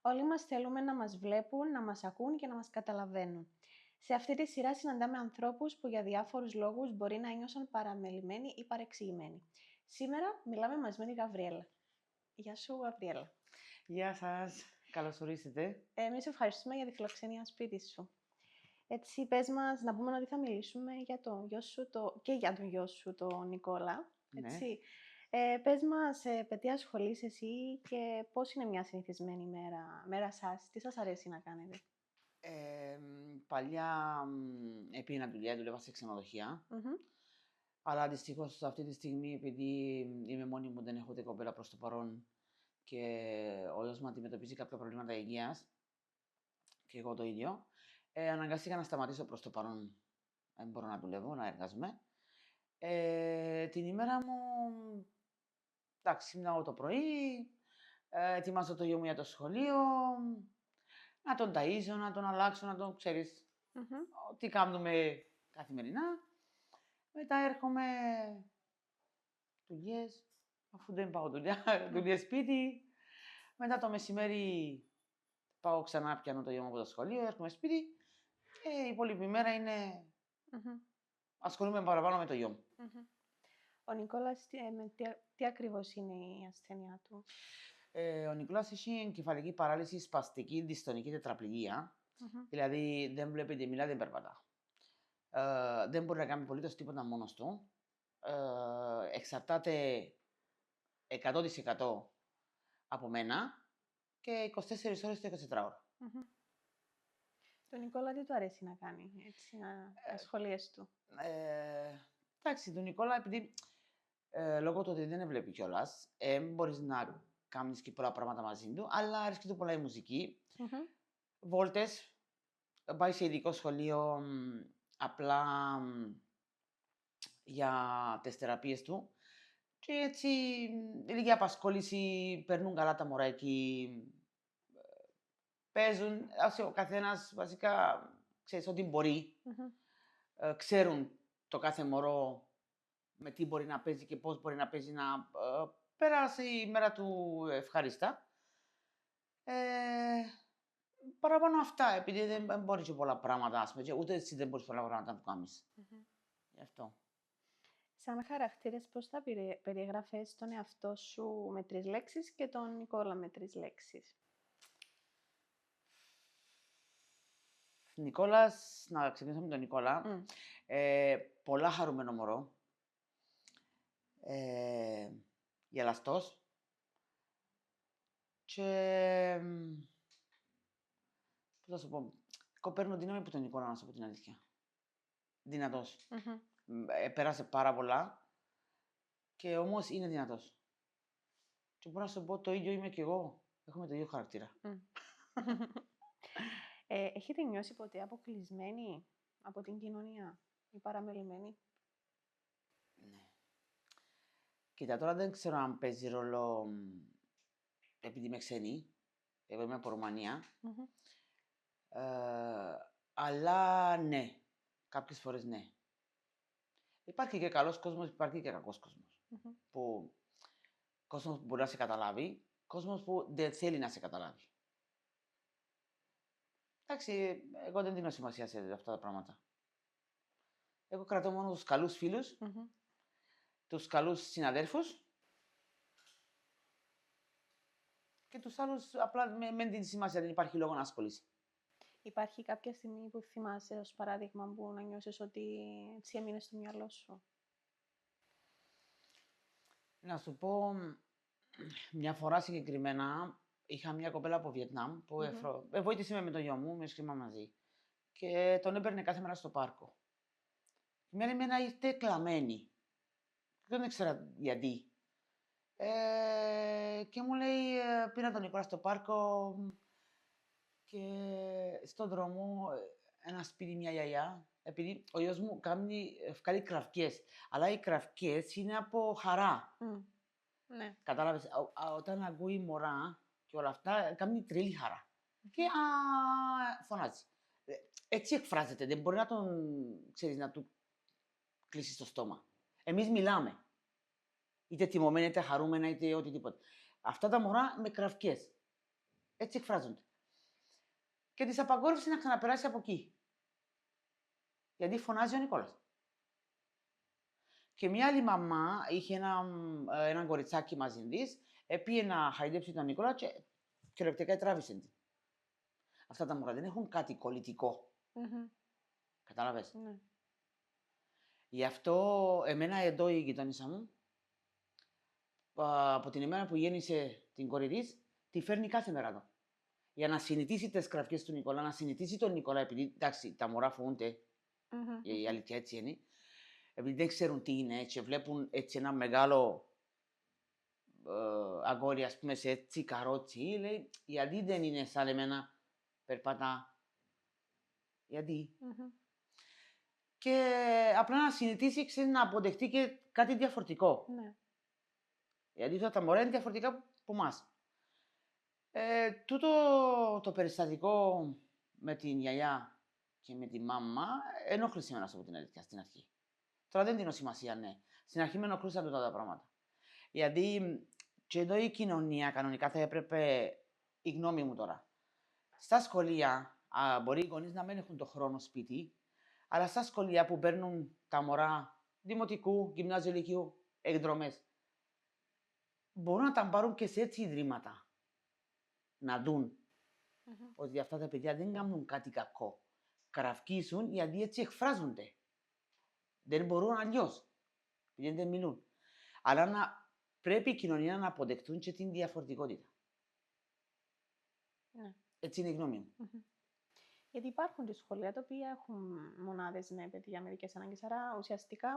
Όλοι μας θέλουμε να μας βλέπουν, να μας ακούν και να μας καταλαβαίνουν. Σε αυτή τη σειρά συναντάμε ανθρώπους που για διάφορους λόγους μπορεί να ένιωσαν παραμελημένοι ή παρεξηγημένοι. Σήμερα μιλάμε μαζί με τη Γαβριέλα. Γεια σου, Γαβριέλα. Γεια σας, καλώς ορίσατε. Εμείς ευχαριστούμε για τη φιλοξενία σπίτι σου. Έτσι, πες μας, να πούμε ότι θα μιλήσουμε για τον γιο σου και για τον γιο σου, τον Νικόλα. Ναι. Έτσι. Πες μας, τι ασχολείσαι εσύ και πώς είναι μια συνηθισμένη μέρα σας, τι σας αρέσει να κάνετε. Παλιά έπαιρνα δουλειά, δούλευα σε ξενοδοχεία. Μμμ. Αλλά δυστυχώς αυτή τη στιγμή, επειδή είμαι μόνη μου, δεν έχω ούτε κοπέλα προς το παρόν και ο γιος μου αντιμετωπίζει κάποια προβλήματα υγείας και εγώ το ίδιο, αναγκάστηκα να σταματήσω προς το παρόν. Δεν μπορώ να δουλεύω, να εργάζομαι. Την ημέρα μου, εντάξει, ξυπνάω το πρωί, ετοιμάζω το γιο μου για το σχολείο, να τον ταΐζω, να τον αλλάξω, να τον ξέρεις, Μμμ. τι κάνουμε καθημερινά. Μετά έρχομαι δουλειές, αφού δεν πάω δουλειά, δουλειές σπίτι. Μετά το μεσημέρι πάω ξανά, πιάνω το γιο μου από το σχολείο, έρχομαι σπίτι και η υπόλοιπη μέρα είναι Μμμ. ασχολούμαι παραπάνω με το γιο μου. Μμμ. Ο Νικόλας, τι ακριβώς είναι η ασθένειά του? Ο Νικόλας έχει εγκεφαλική παράλυση σπαστική δυστονική τετραπληγία, Μμμ. δηλαδή δεν βλέπει, δεν μιλά, δεν περπατά. Δεν μπορεί να κάνει απολύτως τίποτα μόνος του. Εξαρτάται 100% από μένα και 24 ώρες το 24ωρο. Μμμ. Τον Νικόλα τι του αρέσει να κάνει, έτσι, τα σχολείες του? Εντάξει, τον Νικόλα, επειδή λόγω του ότι δεν βλέπει κιόλας, μπορείς να κάνεις και πολλά πράγματα μαζί του, αλλά αρέσκει του πολλά η μουσική. Μμμ. Βόλτες, πάει σε ειδικό σχολείο απλά για τις θεραπείες του. Και έτσι, λίγη απασχόληση, παίρνουν καλά τα μωρά εκεί, παίζουν, ο καθένας βασικά ξέρεις ό,τι μπορεί. Μμμ. Ξέρουν το κάθε μωρό με τι μπορεί να παίζει και πώς μπορεί να παίζει να περάσει η μέρα του ευχάριστα. Παραπάνω αυτά, επειδή δεν μπορεί και πολλά πράγματα, ας πούμε, και ούτε εσύ δεν μπορείς πολλά πράγματα να το κάνεις. Μμμ. Γι' αυτό. Σαν χαρακτήρες, πώς θα περιεγράφεις τον εαυτό σου με 3 λέξεις και τον Νικόλα με 3 λέξεις? Νικόλας, να ξεκινήσουμε με τον Νικόλα. Μμ. Πολλά χαρούμενο μωρό. Γελαστός. Και πώς θα σου πω, εγώ παίρνω δύναμη από τον Νικόλα, να σου πω την αλήθεια. Δυνατός. Μμμ. Πέρασε πάρα πολλά και όμως είναι δυνατός. Και μπορώ να σου πω το ίδιο είμαι και εγώ. Έχουμε το ίδιο χαρακτήρα. Μμ. Έχετε νιώσει ποτέ αποκλεισμένοι από την κοινωνία ή παραμελημένοι? Ναι. Κοίτα, τώρα δεν ξέρω αν παίζει ρόλο επειδή είμαι ξένη. Εγώ είμαι από Ρουμανία. Μμμ. Αλλά ναι, κάποιες φορές ναι. Υπάρχει και καλός κόσμος, υπάρχει και κακός κόσμος. Μμμ. Που κόσμος που μπορεί να σε καταλάβει, κόσμος που δεν θέλει να σε καταλάβει. Εντάξει, εγώ δεν δίνω σημασία σε αυτά τα πράγματα. Εγώ κρατώ μόνο τους καλούς φίλους, Μμμ. τους καλούς συναδέρφους και τους άλλους απλά με την σημασία, δεν υπάρχει λόγο να ασχολείσαι. Υπάρχει κάποια στιγμή που θυμάσαι ως παράδειγμα που να νιώσεις ότι έτσι έμεινε στο μυαλό σου? Να σου πω, μια φορά συγκεκριμένα είχα μια κοπέλα από Βιετνάμ που Μμμ. βοήθησε με το γιο μου, με σχήμα μαζί. Και τον έπαιρνε κάθε μέρα στο πάρκο. Η μέρα εμένα ήρθε κλαμμένη. Δεν ήξερα γιατί. Και μου λέει, πήρα τον Νικόλα στο πάρκο και στον δρόμο ένα σπίτι, μια γιαγιά, επειδή ο γιος μου βγάλει κραυκές, αλλά οι κραυκές είναι από χαρά. Μμ. Ναι. Κατάλαβες, όταν ακούει μωρά και όλα αυτά, κάνει τρελή χαρά. Και φωνάζει. Έτσι εκφράζεται, δεν μπορεί να τον, ξέρεις, να του κλείσεις το στόμα. Εμείς μιλάμε. Είτε τιμωμένα, είτε χαρούμενα, είτε οτιδήποτε. Αυτά τα μωρά με κραυκές. Έτσι εκφράζονται. Και της απαγόρευσε να ξαναπεράσει από εκεί. Γιατί φωνάζει ο Νικόλας. Και μια άλλη μαμά είχε ένα κοριτσάκι μαζί της, πήγε να χαϊδέψει τον Νικόλα και κυριολεκτικά τράβησε την. Αυτά τα μωρά δεν έχουν κάτι κολλητικό. Κατάλαβες. Ναι. Γι' αυτό εμένα εδώ η γειτόνισσα μου, από την ημέρα που γέννησε την κόρη της, τη φέρνει κάθε μέρα εδώ. Για να συνηθίσει τις κραυγές του Νικόλα, να συνηθίσει τον Νικόλα, επειδή εντάξει, τα μωρά φοβούνται, η αλήθεια έτσι είναι, επειδή δεν ξέρουν τι είναι και βλέπουν έτσι ένα μεγάλο αγόρι, ας πούμε, σε έτσι καρότσι, λέει, γιατί δεν είναι σαν εμένα, περπατά, γιατί. Και απλά να συνηθίσει, ξέρει, να αποδεχτεί και κάτι διαφορετικό. Ναι. Γιατί αυτά τα μωρά είναι διαφορετικά από εμάς. Τούτο το περιστατικό με την γιαγιά και με τη μάμα ενόχλησε εμένα, από την αλήθεια, στην αρχή. Τώρα δεν δίνω σημασία, ναι. Στην αρχή με ενοχλούσαν τούτα τα πράγματα. Γιατί και εδώ η κοινωνία κανονικά θα έπρεπε, η γνώμη μου τώρα, στα σχολεία, μπορεί οι γονείς να μην έχουν το χρόνο σπίτι, αλλά στα σχολεία που παίρνουν τα μωρά δημοτικού, γυμνάζιου, λυκείου, εκδρομές, μπορούν να τα πάρουν και σε έτσι ιδρύματα. Να δουν ότι αυτά τα παιδιά δεν κάνουν κάτι κακό. Κραυκίζουν γιατί έτσι εκφράζονται. Δεν μπορούν αλλιώς. Γιατί δεν μιλούν. Αλλά πρέπει η κοινωνία να αποδεχτούν και την διαφορετικότητα. Ναι. Έτσι είναι η γνώμη μου. Γιατί υπάρχουν και σχολεία τα οποία έχουν μονάδες με παιδιά με ειδικές ανάγκες. Άρα ουσιαστικά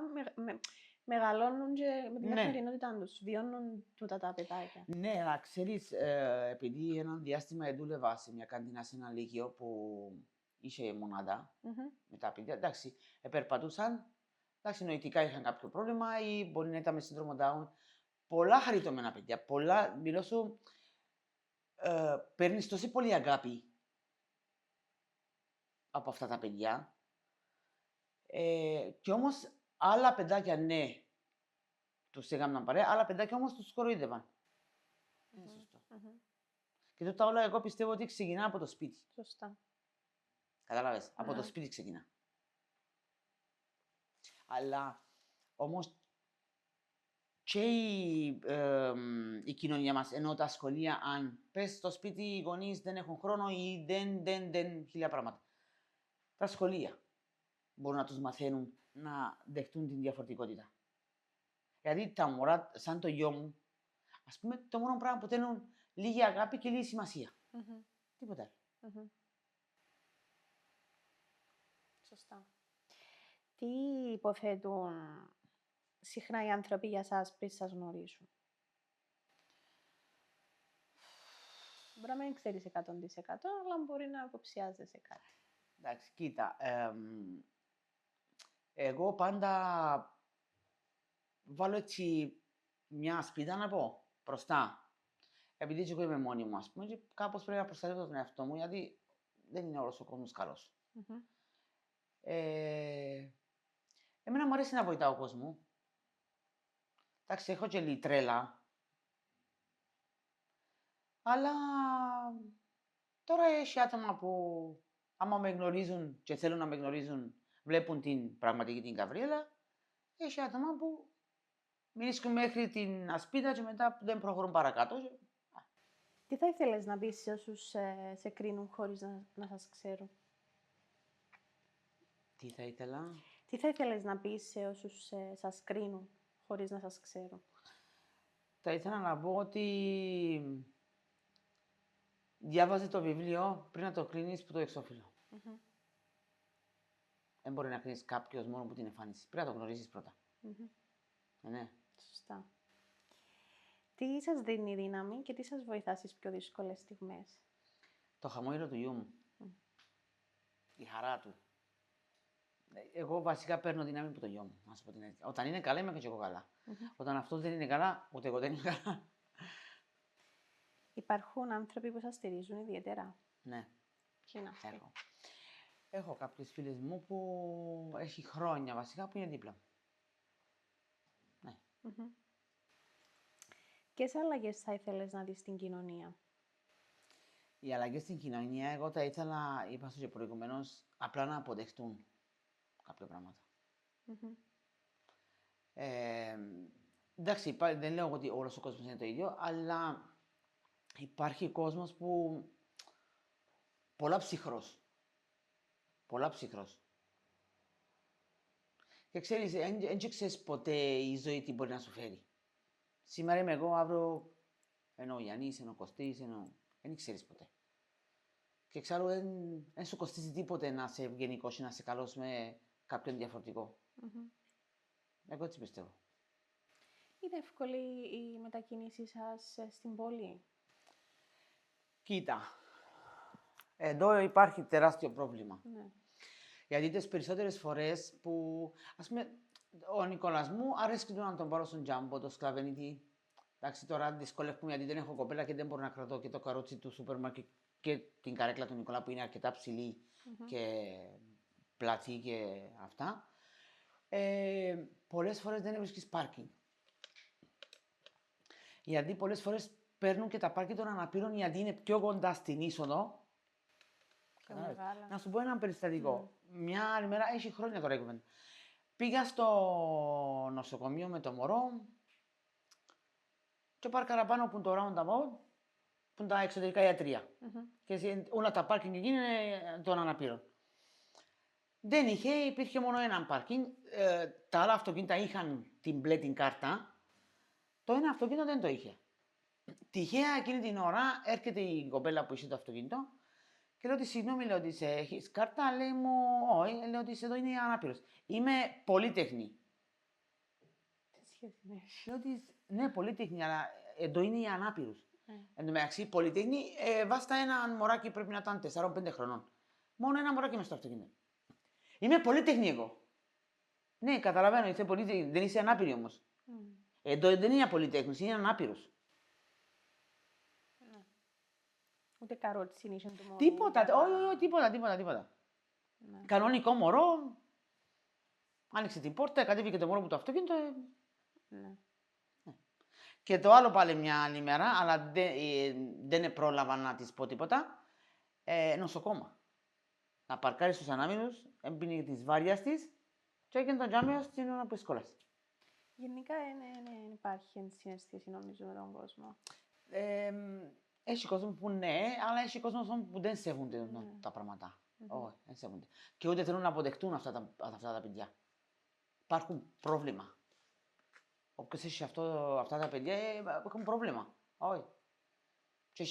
μεγαλώνουν και με την καθημερινότητά τους. Βιώνουν τούτα τα παιδάκια. Ναι, αλλά ξέρεις, επειδή ένα διάστημα δούλευα σε μια καντίνα σε ένα λύκειο που είχε μονάδα με τα παιδιά, εντάξει, περπατούσαν, εντάξει, νοητικά είχαν κάποιο πρόβλημα ή μπορεί να ήταν με σύνδρομο Down. Πολλά χαριτωμένα παιδιά, πολλά, μιλώ σου, παίρνεις τόση πολύ αγάπη από αυτά τα παιδιά. Και όμως άλλα παιδάκια, ναι, τους έκαναν παρέα, άλλα παιδάκια όμως τους κοροϊδεύαν. Είναι σωστό. Και τότε όλα εγώ πιστεύω ότι ξεκινά από το σπίτι. Σωστά. Κατάλαβες, από το σπίτι ξεκινά. Αλλά όμως και η κοινωνία μας, ενώ τα σχολεία, αν πες στο σπίτι οι γονείς δεν έχουν χρόνο ή δεν χίλια πράγματα. Τα σχολεία μπορούν να τους μαθαίνουν να δεχτούν την διαφορετικότητα. Γιατί τα μωρά, σαν το γιο μου, ας πούμε, το μόνο πράγμα που θέλουν λίγη αγάπη και λίγη σημασία. Τίποτα άλλο. Σωστά. Τι υποθέτουν συχνά οι άνθρωποι για σας πριν σας γνωρίσουν? Μπορεί να μην ξέρεις 100%, αλλά μπορεί να υποψιάζεσαι κάτι. Εντάξει, κοίτα, εγώ πάντα βάλω έτσι μια σπίδα να πω μπροστά. Επειδή και εγώ είμαι μόνη μου, ας πούμε, και κάπως πρέπει να προστατεύω τον εαυτό μου, γιατί δεν είναι όλος ο κόσμος καλός. Εμένα μου αρέσει να βοηθάω ο κόσμο. Εντάξει, έχω και λίγη τρέλα. Αλλά τώρα έχει άτομα που άμα με γνωρίζουν και θέλουν να με γνωρίζουν, βλέπουν την πραγματική την Γαβριέλα. Έχει άτομα που βρίσκουν μέχρι την ασπίδα και μετά δεν προχωρούν παρακάτω. Τι θα ήθελες να πεις σε όσους σε κρίνουν χωρίς να σας ξέρουν? Τι θα ήθελα? Τι θα ήθελες να πεις σε όσους σας κρίνουν χωρίς να σας ξέρουν? Θα ήθελα να πω ότι διάβαζε το βιβλίο πριν να το κρίνεις που το εξώφυλλο. Δεν μπορεί να κρίνεις κάποιος μόνο που την εμφάνιση. Πρέπει να το γνωρίσεις πρώτα. Ναι. Σωστά. Τι σας δίνει δύναμη και τι σας βοηθά στις πιο δύσκολες στιγμές? Το χαμόγελο του γιού μου. Η χαρά του. Εγώ βασικά παίρνω δύναμη από το γιο μου, να σου πω την αλήθεια. Όταν είναι καλά, είμαι και εγώ καλά. Όταν αυτός δεν είναι καλά, ούτε εγώ δεν είμαι καλά. Υπάρχουν άνθρωποι που σας στηρίζουν ιδιαίτερα? Ναι. Ποιοι είναι αυτοί? Έχω κάποιες φίλες μου που έχει χρόνια βασικά που είναι δίπλα μου. Ναι. Ποιες αλλαγές θα ήθελες να δεις στην κοινωνία? Οι αλλαγές στην κοινωνία, εγώ τα ήθελα, είπα σου και προηγουμένως, απλά να αποδεχτούν κάποια πράγματα. Εντάξει, δεν λέω ότι όλος ο κόσμος είναι το ίδιο, αλλά υπάρχει κόσμος που πολλά ψυχρός. Πολλά ψυχρός. Και ξέρεις, δεν ξέρεις ποτέ η ζωή τι μπορεί να σου φέρει. Σήμερα είμαι εγώ, αύριο ενώ ο Γιάννης, ενώ ο Κωστής, δεν ξέρεις ποτέ. Και εξάλλου δεν σου κοστίζει τίποτε να είσαι ευγενικός ή να είσαι καλός με κάποιον διαφορετικό. Εγώ έτσι πιστεύω. Είναι εύκολη η μετακίνησή σας στην πόλη? Κοίτα, εδώ υπάρχει τεράστιο πρόβλημα. Ναι. Γιατί τις περισσότερες φορές που, ας πούμε, ο Νικόλας μου αρέσει να τον πάρω στον τζάμπο, το σκλαβενίτη. Εντάξει, τώρα δυσκολεύομαι γιατί δεν έχω κοπέλα και δεν μπορώ να κρατώ και το καρότσι του σούπερ μάρκετ και την καρέκλα του Νικόλα που είναι αρκετά ψηλή και πλατή και αυτά. Πολλές φορές δεν βρίσκεις πάρκινγκ. Γιατί πολλές φορές παίρνουν και τα πάρκινγκ των αναπήρων γιατί είναι πιο κοντά στην είσοδο. Να σου πω ένα περιστατικό. Μια άλλη μέρα, έχει χρόνια τώρα η κουβέντα. Πήγα στο νοσοκομείο με το μωρό και πάρκαρα πάνω που το roundabout, που είναι τα εξωτερικά ιατρία. Και όλα τα πάρκινγκ εκεί είναι των αναπήρων. Δεν υπήρχε μόνο ένα πάρκινγκ. Τα άλλα αυτοκίνητα είχαν την μπλε την κάρτα. Το ένα αυτοκίνητο δεν το είχε. Τυχαία εκείνη την ώρα έρχεται η κοπέλα που είχε το αυτοκίνητο και λέω ότι συγγνώμη, λέω ότι έχεις κάρτα, λέει μου, όχι, λέω ότι εδώ είναι ανάπηρος. Είμαι πολύτεχνη. Τι σχέση έχει? Λέω ότι ναι, πολύτεχνη, αλλά εδώ είναι οι ανάπηρους. Εν τω μεταξύ, πολυτεχνή, βάστα ένα μωράκι πρέπει να ήταν 4-5 χρονών. Μόνο ένα μωράκι μες στο αυτοκίνητο. Είμαι πολύτεχνη εγώ. Ναι, καταλαβαίνω, είσαι πολύτεχνη, δεν είσαι ανάπηρη όμως. Εδώ δεν είναι πολυτέχνης, είναι ανάπηρος. Ούτε καρότσι είναι το μωρό. Τίποτα, όχι, τίποτα. Κανονικό μωρό. Άνοιξε την πόρτα, κατέβηκε το μωρό από το αυτοκίνητο. Και το άλλο πάλι μια άλλη μέρα, αλλά δεν πρόλαβα να της πω τίποτα. Νοσοκόμα. Να παρκάρει στους ανάμεινους, έμπαινε της βάριας της και έγινε το τζάμιο στην ώρα που σχολάσει. Γενικά δεν υπάρχει ενσυναίσθηση νομίζω με τον κόσμο. Έχει κόσμο που ναι, αλλά έχει κόσμο που δεν σέβονται τα πράγματα. Όχι, δεν σέβονται. Και ούτε θέλουν να αποδεχτούν αυτά τα παιδιά. Υπάρχουν πρόβλημα. Όποιος έχει αυτά τα παιδιά έχουν πρόβλημα. Όχι. Και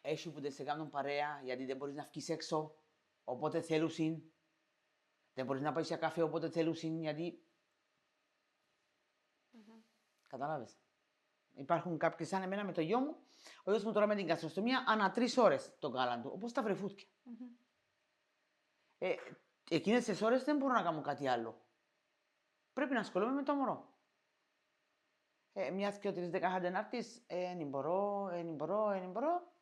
έχει που δεν σε κάνουν παρέα γιατί δεν μπορείς να βγεις έξω όποτε θέλουν. Δεν μπορείς να πάει σε καφέ όποτε θέλουν γιατί. Κατάλαβες. Υπάρχουν κάποιοι σαν εμένα με το γιο μου. Ο γιος μου τώρα με την γαστροστομία ανά 3 ώρες τον κάλαν του. Όπως τα βρεφούτια. Εκείνες τις ώρες δεν μπορώ να κάνω κάτι άλλο. Πρέπει να ασχολούμαι με το μωρό. Μιας και ο 3-10 να έρθεις, δεν μπορώ.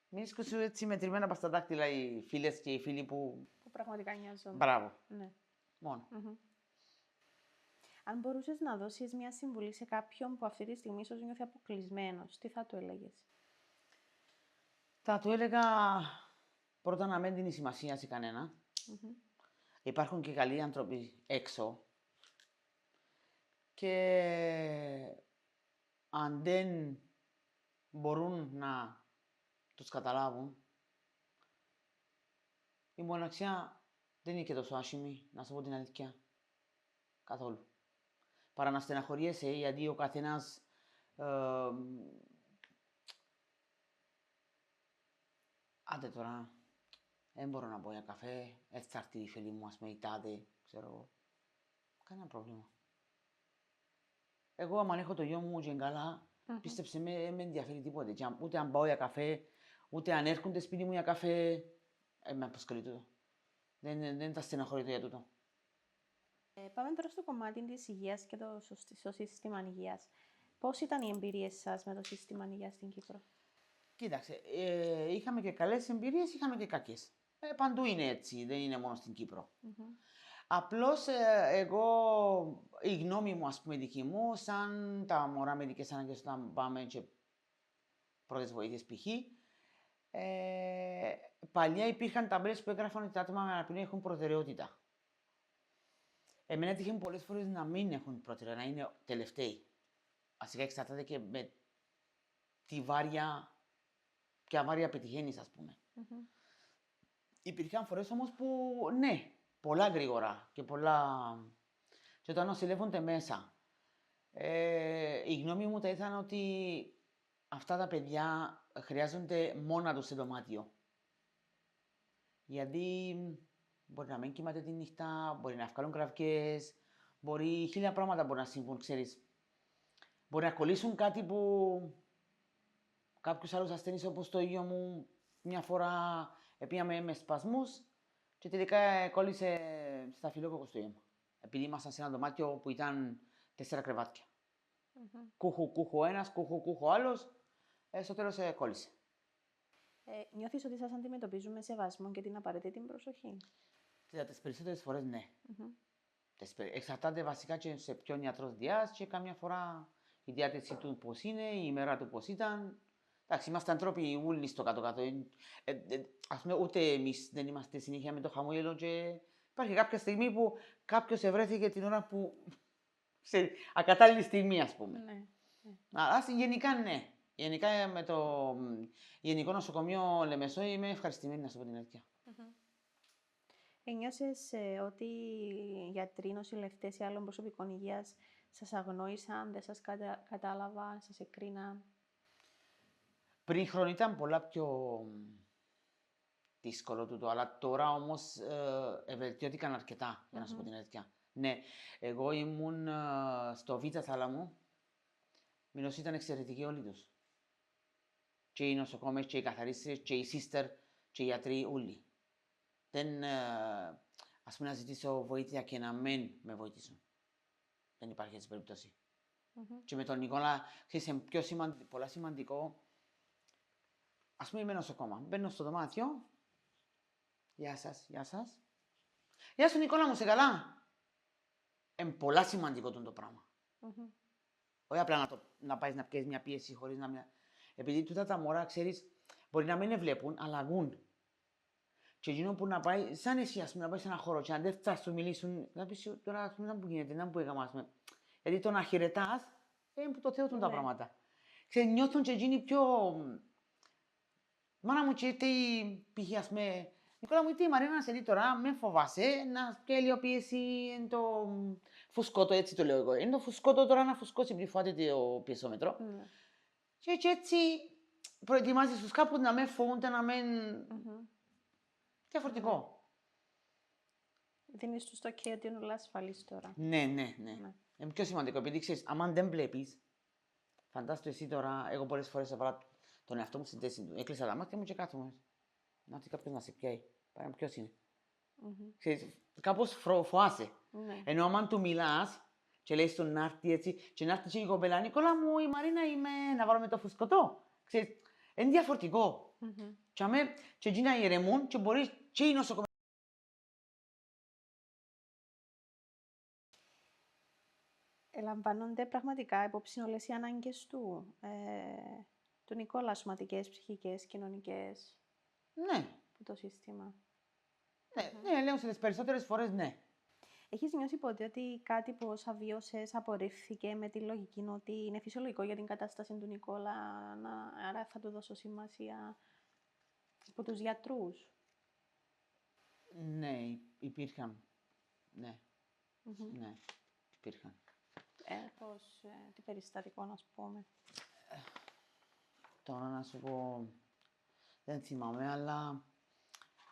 Μην σκούσου έτσι μετρημένα πας στα δάχτυλα οι φίλες και οι φίλοι που πραγματικά νοιάζονται. Μπράβο. Ναι. Μόνο. Αν μπορούσες να δώσεις μια συμβουλή σε κάποιον που αυτή τη στιγμή ίσως νιώθει αποκλεισμένος, τι θα του έλεγες? Θα του έλεγα πρώτα να μην δίνει σημασία σε κανένα. Υπάρχουν και καλοί άνθρωποι έξω. Και αν δεν μπορούν να τους καταλάβουν, η μοναξιά δεν είναι και τόσο άσχημη, να σου πω την αλήθεια. Καθόλου. Παρά να στεναχωριέσαι, γιατί ο καθένας άντε τώρα, δεν μπορώ να πω για καφέ, έτσι θα έρθει η φίλη μου, ας με η τάδε, ξέρω εγώ. Κανένα πρόβλημα. Εγώ, άμα έχω το γιο μου και καλά, πίστεψε με, δεν με ενδιαφέρει τίποτε. Ούτε αν πάω για καφέ, ούτε αν έρχονται σπίτι μου για καφέ, με απασχολεί τούτο. Δεν τα στεναχωρείται για τούτο. Πάμε τώρα στο κομμάτι της υγείας και στο σύστημα υγείας. Πώς ήταν οι εμπειρίες σας με το σύστημα υγείας στην Κύπρο? Κοίταξε, είχαμε και καλές εμπειρίες, είχαμε και κακές. Παντού είναι έτσι, δεν είναι μόνο στην Κύπρο. Απλώς εγώ, η γνώμη μου, ας πούμε, δική μου, σαν τα μωρά με ειδικές ανάγκες όταν πάμε και πρώτες βοήθειες π.χ., Παλιά υπήρχαν ταμπέλες που έγραφαν ότι τα άτομα με αναπηρία έχουν προτεραιότητα. Εμένα έτυχε πολλές φορές να μην έχουν προτεραιότητα, να είναι τελευταίοι. Βασικά εξαρτάται και με τη βάρια, ποια βάρια πετυχαίνεις, ας πούμε. Υπήρχαν φορές όμως που, ναι, πολλά γρήγορα και πολλά... Και όταν νοσηλεύονται μέσα. Η γνώμη μου θα ήταν ότι αυτά τα παιδιά χρειάζονται μόνα τους σε δωμάτιο. Γιατί μπορεί να μην κοιμάται τη νύχτα, μπορεί να βγάλουν κραυγές, μπορεί χίλια πράγματα μπορεί να συμβούν, ξέρεις. Μπορεί να κολλήσουν κάτι που κάποιος άλλος ασθενής όπως το ίδιο μου μια φορά πήγαμε με σπασμούς και τελικά κόλλησε στα φιλόκοκο στο αίμα. Επειδή ήμασταν σε ένα δωμάτιο που ήταν 4 κρεβάτια. Κούχου ένας, κούχου άλλος, στο τέλος κόλλησε. Νιώθεις ότι σας αντιμετωπίζουν με σεβασμό και την απαραίτητη προσοχή? Τις περισσότερες φορές ναι. Εξαρτάται βασικά και σε ποιον ιατρός διάς και καμιά φορά η διάθεση του πώς είναι, η ημέρα του πώς ήταν. Εντάξει, είμαστε ανθρώποι όλοι στο κάτω-κάτω. Ας πούμε, ούτε εμείς δεν είμαστε συνέχεια με το χαμόγελο και υπάρχει κάποια στιγμή που κάποιος ευρέθηκε την ώρα που... σε ακατάλληλη στιγμή, ας πούμε. Ναι. Αλλά γενικά ναι. Γενικά με το Γενικό Νοσοκομείο Λεμεσό είμαι ευχαριστημένη, να σου πω την αλήθεια. Νιώσες ότι οι γιατροί, νοσηλευτές ή άλλων προσωπικών υγείας σας αγνόησαν, δεν σας κατάλαβαν, σας εκρίναν? Πριν χρόνια ήταν πολλά πιο δύσκολο τούτο, αλλά τώρα όμως ευελτιώθηκαν αρκετά, για να σου πω την αλήθεια. Ναι, εγώ ήμουν στο Β' Θάλαμο, μηνός ήταν εξαιρετικοί όλοι τους. Και οι νοσοκόμες, και οι καθαρίστρες, και οι σύστερ, και οι γιατροί, όλοι. Δεν, ας πούμε, να ζητήσω βοήθεια και να μην με βοηθήσουν. Δεν υπάρχει έτσι περίπτωση. Και με τον Νικόλα, ξέρεις, είναι πολλά σημαντικό. Ας πούμε, είμαι νοσοκόμα. Μπαίνω στο δωμάτιο. Γεια σας, γεια σας. Γεια σου, Νικόλα μου, σε καλά? Είναι πολλά σημαντικό το πράγμα. Όχι απλά να πάει να πιέσεις μια πίεση χωρίς να μια... Επειδή τούτα τα μωρά, ξέρεις, μπορεί να μην βλέπουν, αλλά αγούν. Και εκείνο που να πάει, σαν εσύ, ας πούμε, να πάει σε ένα χώρο και αν δεν θα σου μιλήσουν, να πεις τώρα, ας πούμε, να που γίνεται, να που έκαμα, ας πούμε. Γιατί το να χαιρετάς, είναι που το θεώτουν τα πράγματα. Ξέρεις, νιώθουν και εκείνοι πιο... Μάνα μου και ήρθε η π.χ. ας πούμε, Νικόλα μου, ήρθε η Μαρίνα να σε δει τώρα, με φοβάσαι, να πιέει λίγο πίεση, είναι το φουσκώτο, έτσι το λέω εγώ. Είναι το φουσκώτο τώρα να φουσκώσει πριν φάτε το πιεσόμετρο. Και έτσι προετοιμάζεις τους κάπου να μην φοβούνται, να μην... Διαφορετικό. Δίνεις τους το ok ότι είναι όλα ασφαλής τώρα. Ναι. Είναι πιο σημαντικό, επειδή ξέρεις, άμα δεν βλέπεις, φαντάσου εσύ τώρα, εγώ πολλές φορές έβαλα τον εαυτό μου στην θέση του. Έκλεισα τα μάτια μου και κάθομαι. Να έρθει κάποιος να σε πιάει. Πάει, ποιος είναι. Ξέρεις, κάπως φοάσαι. Ενώ άμα του μιλάς και λέει στον να έρθει έτσι, και να έρθει και η κοπέλα, Νικόλα μου, η Μαρίνα είμαι, να βάλουμε το φουσκωτό. Ξέρεις, είναι διαφορετικό. Και εκεί να ηρεμούν και μπορείς και οι νοσοκομεία. Ελαμβάνονται πραγματικά υπόψη όλες οι ανάγκες του Νικόλα, σωματικές, ψυχικές, κοινωνικές, Ναι. το σύστημα. Ναι, λέω σε τις περισσότερες φορές ναι. Έχεις νιώσει ποτέ ότι κάτι που όσα βίωσες απορρίφθηκε με τη λογική ότι είναι φυσιολογικό για την κατάσταση του Νικόλα, άρα θα του δώσω σημασία από τους γιατρούς? Ναι, υπήρχαν. Ναι, υπήρχαν. Τι περιστατικό, να σου πούμε. Τώρα να σου πω, δεν θυμάμαι, αλλά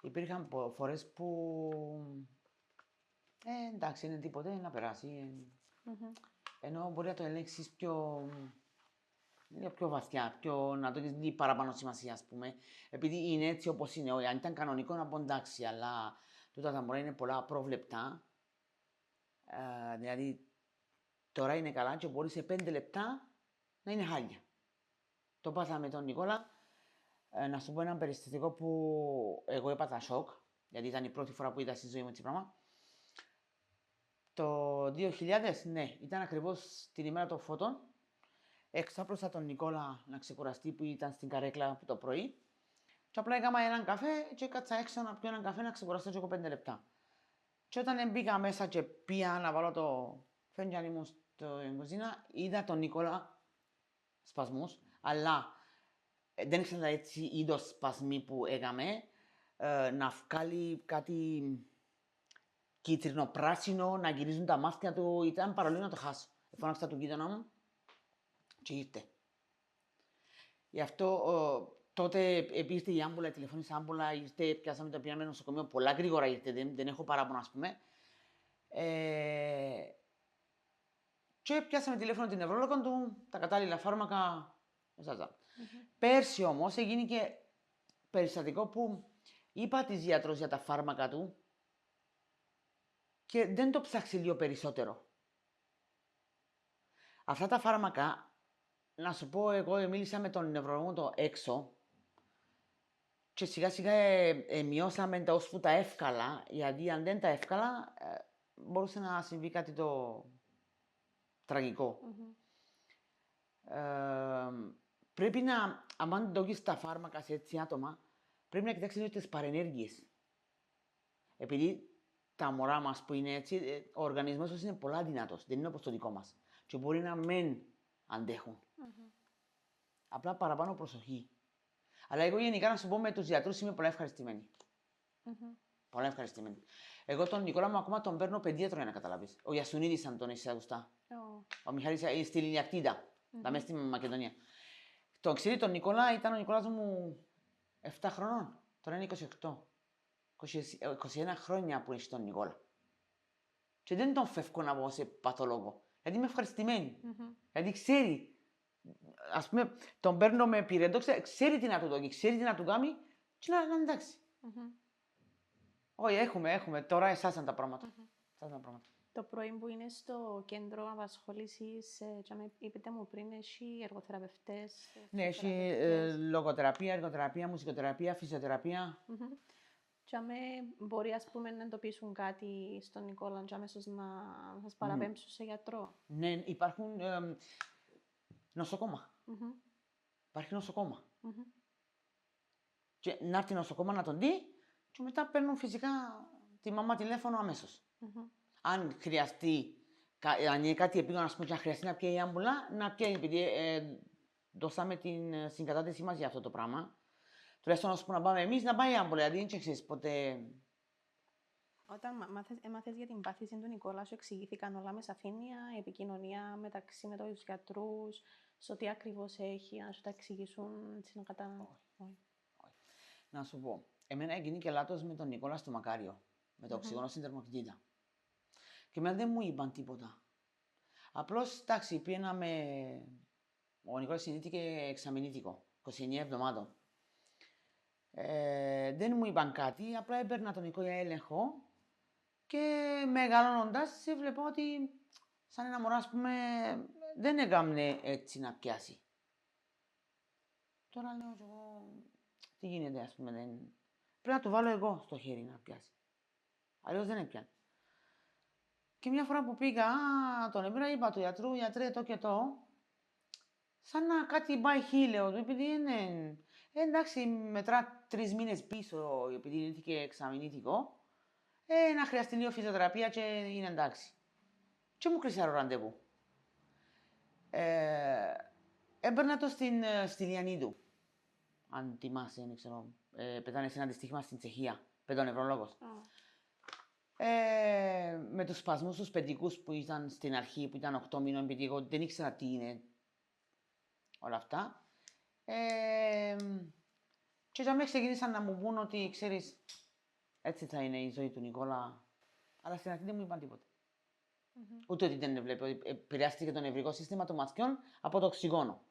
υπήρχαν φορές που εντάξει, είναι τίποτε, να περάσει. Ενώ μπορεί να το ελέγξεις πιο βαθιά, να το δεις παραπάνω σημασία, ας πούμε. Επειδή είναι έτσι όπως είναι. Αν ήταν κανονικό να πω εντάξει, αλλά τούτα τα μωρά είναι πολλά προβλεπτά. Δηλαδή, τώρα είναι καλά και μπορεί σε 5 λεπτά να είναι χάλια. Το πάθαμε με τον Νικόλα. Να σου πω ένα περιστατικό που εγώ έπαθα σοκ, γιατί ήταν η πρώτη φορά που είδα στη ζωή μου έτσι πράγμα. Το 2000, ναι, ήταν ακριβώς την ημέρα των φώτων. Εξάπλωσα τον Νικόλα να ξεκουραστεί που ήταν στην καρέκλα το πρωί Και απλά έκανα έναν καφέ και κάτσα έξω να πιω έναν καφέ να ξεκουραστώ και εγώ 5 λεπτά. Και όταν μπήκα μέσα και πήγα να βάλω το φεγγιάνι μου στην κουζίνα, είδα τον Νικόλα σπασμούς, αλλά δεν ήξερα έτσι είδος σπασμοί που έκαμε, να βγάλει κάτι κίτρινο-πράσινο, να γυρίζουν τα μάτια του, ήταν παρολίγο να το χάσω. Φώναξα τον γείτονα μου και ήρθε. Γι' αυτό τότε ήρθε η άμπουλα, η τηλεφώνησε άμπουλα, ήρθε, πιάσαμε το πήγαμε νοσοκομείο, πολλά γρήγορα ήρθε, δεν έχω παράπονο ας πούμε. Και πιάσαμε τηλέφωνο την νευρόλογο του, τα κατάλληλα φάρμακα. Πέρσι όμως έγινε και περιστατικό που είπα της γιατρός για τα φάρμακα του και δεν το ψάξει λίγο περισσότερο. Αυτά τα φάρμακα, να σου πω, εγώ μίλησα με τον νευρολόγο το έξω και σιγά σιγά μειώσαμε τα ώσπου τα εύκολα, γιατί αν δεν τα εύκολα μπορούσε να συμβεί κάτι το τραγικό. Πρέπει να, αν δώσεις τα φάρμακα σε έτσι άτομα, πρέπει να κοιτάξεις λίγο τις παρενέργειες. Επειδή τα μωρά μας που είναι έτσι, ο οργανισμός τους είναι πολλά δυνατός, δεν είναι όπως το δικό μας. Και μπορεί να μην αντέχουν. Απλά παραπάνω προσοχή. Αλλά εγώ γενικά να σου πω με τους γιατρούς είμαι πολλά ευχαριστημένη. Πολλά ευχαριστημένη. Εγώ τον Νικόλα μου ακόμα τον παίρνω παιδίατρο για να καταλάβεις. Ο Γιασουνίδης αν τον έχεις ακουστά. Ο Μιχάλης στη Λιλιακτίδα, τα μέσα στη Μακεδονία. Το ξέρει τον Νικόλα, ήταν ο Νικόλας μου 7 χρονών. Τώρα είναι 28. 21 χρόνια που έχει τον Νικόλα. Και δεν τον φεύγω να πω σε παθολόγο. Γιατί είμαι ευχαριστημένη. Γιατί ξέρει. Ας πούμε, τον παίρνω με πυρετό, ξέρει τι να του δώσει, ξέρει τι να του κάνει και να είναι εντάξει. Όχι, έχουμε. Τώρα εσάς τα πράγματα. Το πρωί που είναι στο κέντρο απασχόλησης, είπετε μου πριν, έχει εργοθεραπευτές. Ναι, έχει λογοθεραπεία, εργοθεραπεία, μουσικοθεραπεία, φυσιοθεραπεία. Και μπορεί ας πούμε να εντοπίσουν κάτι στον Νικόλα και αμέσως να σας παραπέμψουν σε γιατρό. Ναι, υπάρχουν νοσοκόμα. Υπάρχει νοσοκόμα. Και να έρθει νοσοκόμα να τον δει και μετά παίρνουν φυσικά τη μαμά τηλέφωνο αμέσως. Αν χρειαστεί, αν είναι κάτι επίγον, ας πούμε, και αν χρειαστεί να πιέει η άμπουλα, να πιέει, επειδή δώσαμε την συγκατάθεσή μας για αυτό το πράγμα. Τουλάχιστον ώσπου να πάμε εμείς, να πάει η άμπουλα, γιατί δεν ξέρεις ποτέ. Όταν έμαθες για την πάθηση του Νικόλα, σου εξηγήθηκαν όλα με σαφήνεια, η επικοινωνία μεταξύ με τους γιατρούς, στο τι ακριβώς έχει, να σου τα εξηγήσουν Όχι. Να σου πω, εμένα έγινε και λάθος με τον Νικόλα στο Μακάριο, με το οξυγόνο στην θερμοκηπίδα. Και εμένα δεν μου είπαν τίποτα. Απλώς, εντάξει, πήγαινα με. Ο Νικόλας συνήθηκε εξαμηνήτικο, 29 εβδομάδων. Δεν μου είπαν κάτι, απλά έπαιρνα τον Νικόλα έλεγχο και μεγαλώνοντας βλέπω ότι σαν ένα μωρό, ας πούμε, δεν έκαμνε έτσι να πιάσει. Τώρα λέω εγώ, τι γίνεται, ας πούμε, πρέπει να το βάλω εγώ στο χέρι να πιάσει. Αλλιώς δεν έπιανε. Και μια φορά που πήγα, τον έπειρα, είπα του γιατρού, γιατρέ, το και το, σαν να κάτι πάει χείλαιο του, επειδή είναι. Εντάξει, μετρά 3 μήνες πίσω, επειδή λύθηκε εξαμηνήτικο, να χρειαστεί λίγο φυσιοθεραπεία και είναι εντάξει. Και μου κλείσε ραντεβού. Έπαιρνα το στη Λιανίδου. Αν θυμάσαι, δεν ξέρω. Πετάνε σε ένα δυστύχημα στην Τσεχία. Παιδονευρολόγος. Με τους σπασμούς τους παιδικούς που ήταν στην αρχή, που ήταν 8 μήνων, επειδή εγώ δεν ήξερα τι είναι όλα αυτά. Και για μένα ξεκίνησαν να μου πούν ότι, ξέρεις, έτσι θα είναι η ζωή του Νικόλα. Αλλά στην αρχή δεν μου είπαν τίποτα. Ούτε ότι δεν βλέπω. Επηρεάστηκε το νευρικό σύστημα των ματιών από το οξυγόνο.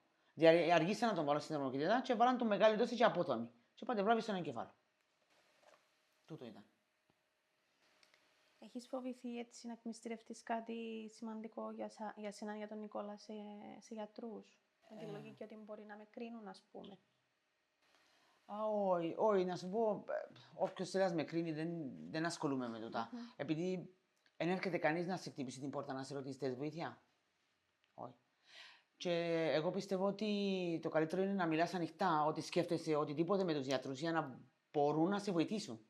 Αργήσαν να τον βάλω στην θερμοκηπίδα και βάλαν του μεγάλη δόση και απότομη. Και είπατε βλάβη στον εγκεφάλο. Τούτο ήταν. Έχεις φοβηθεί έτσι να εκμυστηρευτείς κάτι σημαντικό για σένα, για τον Νικόλα, σε γιατρούς? Με τη λογική ότι μπορεί να με κρίνουν, ας πούμε. Όχι, να σου πω, όποιος θέλει να με κρίνει δεν ασχολούμαι με τούτα. Επειδή δεν έρχεται κανείς να σε χτυπήσει την πόρτα να σε ρωτήσει θες βοήθεια. Όχι. Και εγώ πιστεύω ότι το καλύτερο είναι να μιλάς ανοιχτά, ότι σκέφτεσαι οτιδήποτε με τους γιατρούς για να μπορούν να σε βοηθήσουν.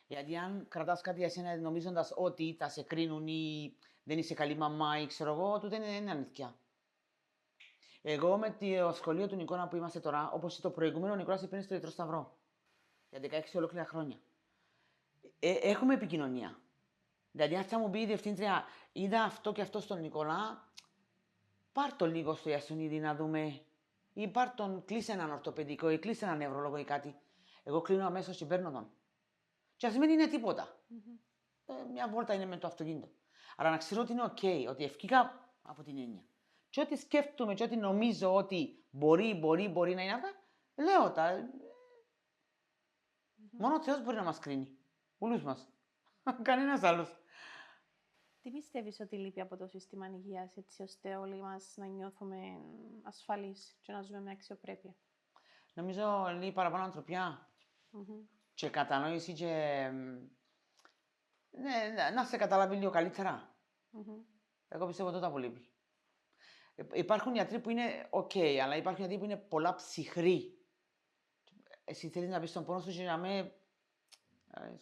Γιατί αν κρατάς κάτι για σένα νομίζοντας ότι θα σε κρίνουν ή δεν είσαι καλή μαμά ή ξέρω εγώ, τότε είναι αλήθεια. Εγώ με το σχολείο του Νικόλα που είμαστε τώρα, όπως το προηγούμενο, ο Νικόλας πήγαινε στο Ερυθρό Σταυρό. Για 16 ολόκληρα χρόνια. Έχουμε επικοινωνία. Δηλαδή, αν θα μου πει η διευθύντρια, είδα αυτό και αυτό στον Νικόλα, πάρ' το λίγο στο Ιασονίδη να δούμε. Ή πάρ' τον, κλείσε έναν ορθοπαιδικό ή κλείσε έναν νευρολόγο ή κάτι. Εγώ κλείνω αμέσως και παίρνω τον. Και ας μην είναι τίποτα. Μια βόλτα είναι με το αυτοκίνητο. Αλλά να ξέρω ότι είναι OK, ότι ευκήκα από την έννοια. Και ό,τι σκέφτομαι και ό,τι νομίζω ότι μπορεί να είναι αυτά, λέω τα. Μόνο ο Θεός μπορεί να μας κρίνει. Όλους μας. Κανένας άλλος. Τι πιστεύεις ότι λείπει από το σύστημα υγείας, έτσι ώστε όλοι μας να νιώθουμε ασφαλείς και να ζούμε με αξιοπρέπεια? Νομίζω λίγο παραπάνω ανθρωπιά και κατανόηση και να σε καταλάβει λίγο καλύτερα. Εγώ πιστεύω τότε που λείπει. Υπάρχουν γιατροί που είναι OK, αλλά υπάρχουν γιατροί που είναι πολλά ψυχροί. Εσύ θέλεις να πεις τον πόνο σου και να με...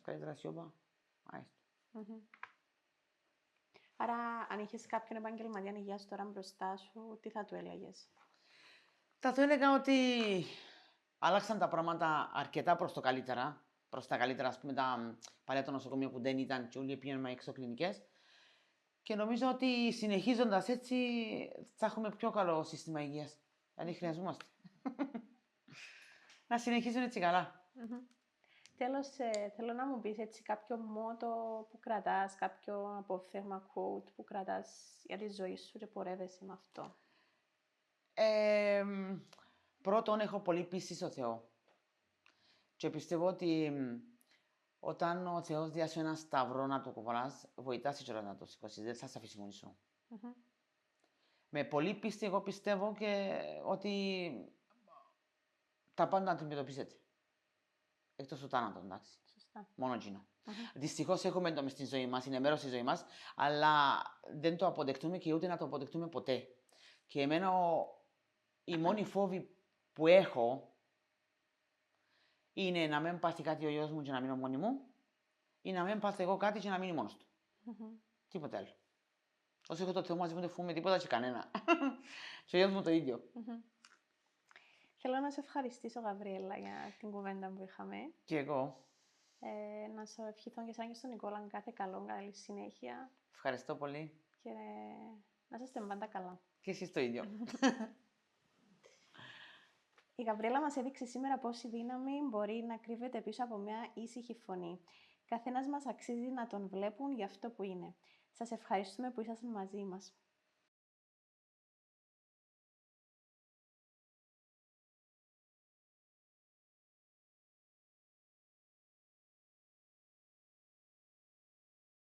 καλύτερα σιώπα. Άρα, αν είχες κάποιον επαγγελματία υγείας τώρα μπροστά σου, τι θα του έλεγες? Θα του έλεγα ότι άλλαξαν τα πράγματα αρκετά προς το καλύτερα. Προς τα καλύτερα, ας πούμε, τα παλιά το νοσοκομείο που δεν ήταν και όλοι πήγαιναν έξω κλινικές. Και νομίζω ότι συνεχίζοντας έτσι θα έχουμε πιο καλό σύστημα υγείας. Δηλαδή χρειαζόμαστε. Να συνεχίζουν έτσι καλά. Τέλος, θέλω να μου πεις έτσι κάποιο μότο που κρατάς, κάποιο απόφθεγμα quote που κρατάς για τη ζωή σου και πορεύεσαι με αυτό. Πρώτον, έχω πολύ πίστη στο Θεό. Και πιστεύω ότι όταν ο Θεός διάσει ένα σταυρό να το κουβαλάς, βοηθάς και να το σηκώσεις, δεν θα σε αφήσει μόνη σου. Με πολύ πίστη, εγώ πιστεύω και ότι τα πάντα αντιμετωπίζετε. Εκτός του θάνατο, εντάξει. Σωστά. Μόνο εκείνο. Δυστυχώς έχουμε το μες στη ζωή μας, είναι μέρος της ζωής μας, αλλά δεν το αποδεκτούμε και ούτε να το αποδεκτούμε ποτέ. Και εμένα η μόνη φόβη που έχω είναι να μην πάθει κάτι ο γιος μου και να μείνω μόνη μου ή να μην πάθει εγώ κάτι και να μείνει μόνος του. Τίποτε άλλο. Όσο έχω το Θεό μαζί μου δεν φοβούμαι τίποτα και κανένα. Και ο γιος μου το ίδιο. Θέλω να σε ευχαριστήσω, Γαβριέλα, για την κουβέντα που είχαμε. Και εγώ. Να σου ευχηθώ και σαν και στον Νικόλα κάθε καλό, καλή συνέχεια. Ευχαριστώ πολύ. Και να είστε πάντα καλά. Και εσείς το ίδιο. Η Γαβριέλα μας έδειξε σήμερα πώς η δύναμη μπορεί να κρύβεται πίσω από μια ήσυχη φωνή. Καθένας μας αξίζει να τον βλέπουν για αυτό που είναι. Σας ευχαριστούμε που ήσασταν μαζί μας.